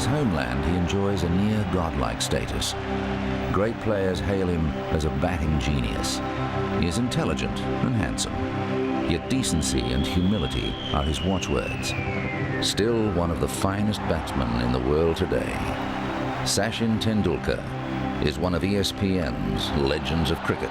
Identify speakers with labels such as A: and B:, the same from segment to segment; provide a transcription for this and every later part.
A: his homeland, he enjoys a near godlike status. Great players hail him as a batting genius. He is intelligent and handsome, yet decency and humility are his watchwords. Still one of the finest batsmen in the world today, Sachin Tendulkar is one of ESPN's legends of cricket.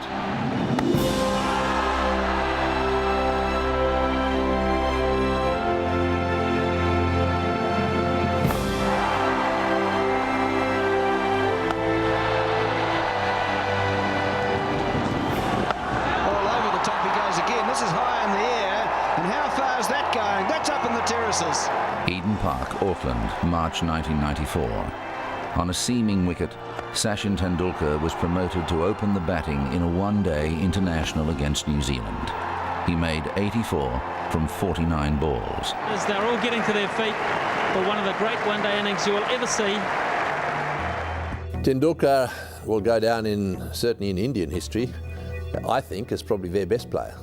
A: Eden Park, Auckland, March 1994. On a seaming wicket, Sachin Tendulkar was promoted to open the batting in a one-day international against New Zealand. He made 84 from 49 balls.
B: As they're all getting to their feet for one of the great one-day innings you will ever see.
C: Tendulkar will go down certainly in Indian history, I think, as probably their best player.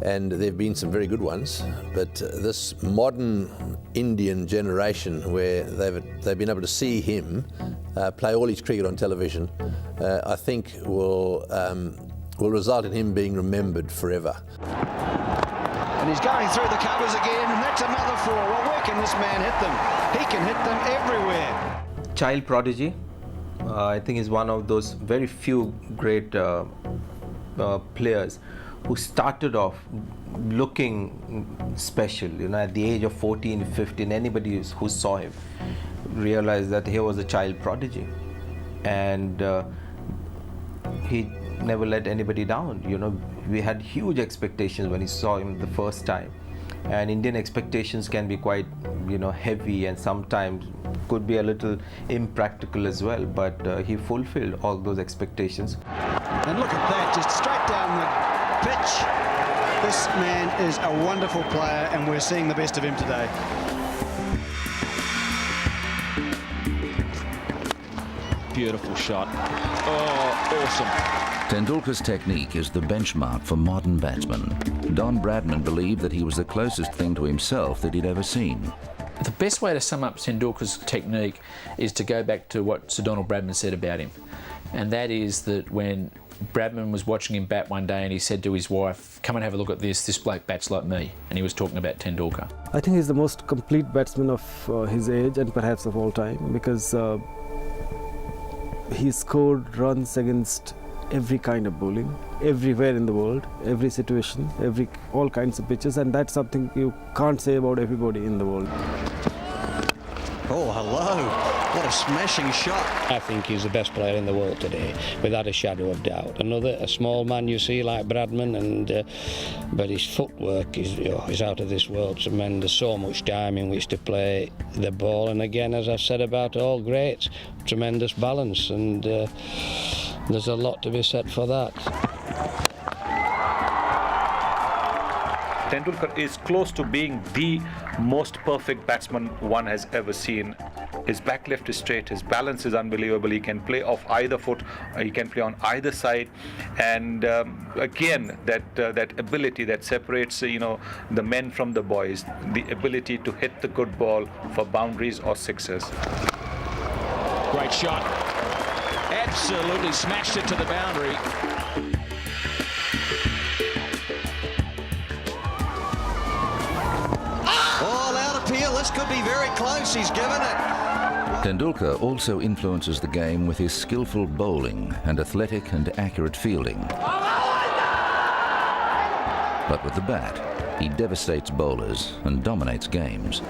C: And there have been some very good ones, but this modern Indian generation where they've been able to see him play all his cricket on television, I think will result in him being remembered forever.
D: And he's going through the covers again, and that's another four. Well, where can this man hit them? He can hit them everywhere.
E: Child prodigy, I think is one of those very few great players who started off looking special. You know, at the age of 14, 15, anybody who saw him realized that he was a child prodigy, and he never let anybody down. You know, we had huge expectations when we saw him the first time, and Indian expectations can be quite, you know, heavy and sometimes could be a little impractical as well, but he fulfilled all those expectations.
D: And look at that, just straight down the pitch. This man is a wonderful player, and we're seeing the best of him today.
B: Beautiful shot. Oh, awesome.
A: Tendulkar's technique is the benchmark for modern batsmen. Don Bradman believed that he was the closest thing to himself that he'd ever seen.
F: The best way to sum up Tendulkar's technique is to go back to what Sir Donald Bradman said about him. And that is that when Bradman was watching him bat one day and he said to his wife, "Come and have a look at this bloke bats like me." And he was talking about Tendulkar.
G: I think he's the most complete batsman of his age and perhaps of all time, because he scored runs against every kind of bowling, everywhere in the world, every situation, all kinds of pitches, and that's something you can't say about everybody in the world.
D: Oh, hello. What a smashing shot.
H: I think he's the best player in the world today, without a shadow of doubt. A small man you see like Bradman, but his footwork is out of this world. Tremendous, so much time in which to play the ball. And again, as I've said about all greats, tremendous balance, and there's a lot to be said for that.
I: Tendulkar is close to being the most perfect batsman one has ever seen. His back left is straight, his balance is unbelievable, he can play off either foot, he can play on either side, and again, that ability that separates the men from the boys, the ability to hit the good ball for boundaries or sixes.
B: Great shot. Absolutely smashed it to the boundary.
D: All out appeal, this could be very close, he's given it.
A: Tendulkar also influences the game with his skillful bowling and athletic and accurate fielding. But with the bat, he devastates bowlers and dominates games.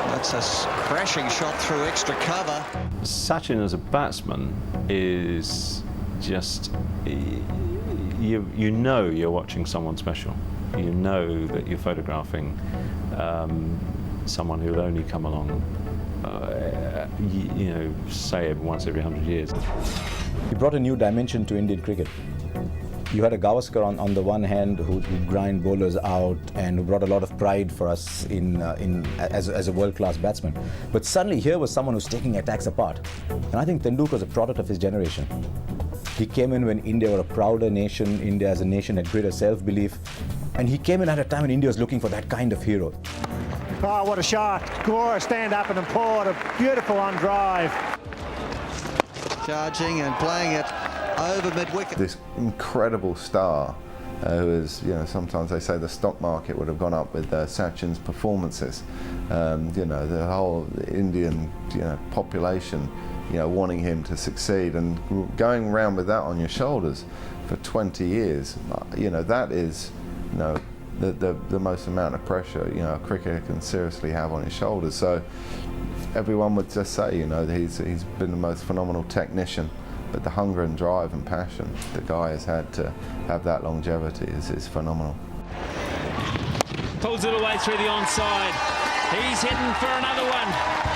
D: That's a crashing shot through extra cover.
J: Sachin as a batsman is just, you know you're watching someone special. You know that you're photographing someone who will only come along, say once every 100 years.
K: He brought a new dimension to Indian cricket. You had a Gavaskar on the one hand who grind bowlers out and who brought a lot of pride for us as a world-class batsman. But suddenly here was someone who's taking attacks apart. And I think Tendulkar was a product of his generation. He came in when India were a prouder nation, India as a nation had greater self-belief, and he came in at a time when India was looking for that kind of hero.
L: Oh, what a shot. Gore stand up and poured a beautiful on drive.
D: Charging and playing it over mid-wicket.
M: This incredible star who is, you know, sometimes they say the stock market would have gone up with Sachin's performances. You know, the whole Indian, you know, population, you know, wanting him to succeed and going around with that on your shoulders for 20 years, you know, that is, you know, the most amount of pressure, you know, a cricketer can seriously have on his shoulders. So everyone would just say, you know, he's been the most phenomenal technician, but the hunger and drive and passion the guy has had to have that longevity is phenomenal.
B: Pulls it away through the onside. He's heading for another one.